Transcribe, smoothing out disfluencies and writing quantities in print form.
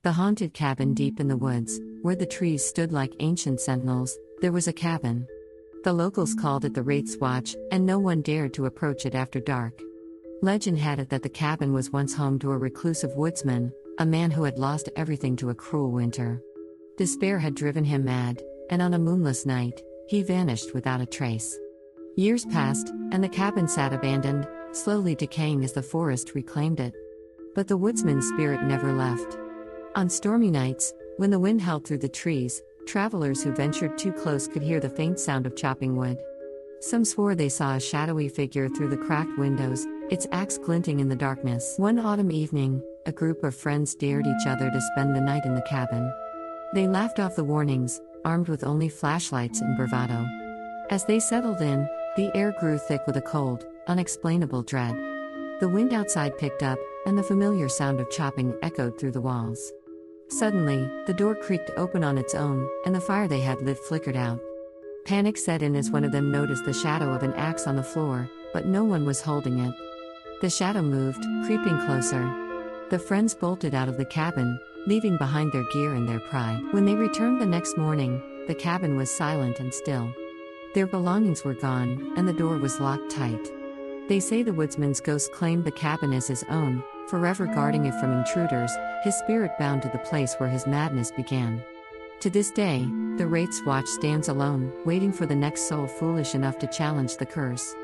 The haunted cabin deep in the woods, where the trees stood like ancient sentinels, there was a cabin. The locals called it the Wraith's Watch, and no one dared to approach it after dark. Legend had it that the cabin was once home to a reclusive woodsman, a man who had lost everything to a cruel winter. Despair had driven him mad, and on a moonless night, he vanished without a trace. Years passed, and the cabin sat abandoned, slowly decaying as the forest reclaimed it. But the woodsman's spirit never left. On stormy nights, when the wind howled through the trees, travelers who ventured too close could hear the faint sound of chopping wood. Some swore they saw a shadowy figure through the cracked windows, its axe glinting in the darkness. One autumn evening, a group of friends dared each other to spend the night in the cabin. They laughed off the warnings, armed with only flashlights and bravado. As they settled in, the air grew thick with a cold, unexplainable dread. The wind outside picked up, and the familiar sound of chopping echoed through the walls. Suddenly, the door creaked open on its own, and the fire they had lit flickered out. Panic set in as one of them noticed the shadow of an axe on the floor, but no one was holding it. The shadow moved, creeping closer. The friends bolted out of the cabin, leaving behind their gear and their pride. When they returned the next morning, the cabin was silent and still. Their belongings were gone, and the door was locked tight. They say the woodsman's ghost claimed the cabin as his own, forever guarding it from intruders, his spirit bound to the place where his madness began. To this day, the Wraith's Watch stands alone, waiting for the next soul foolish enough to challenge the curse.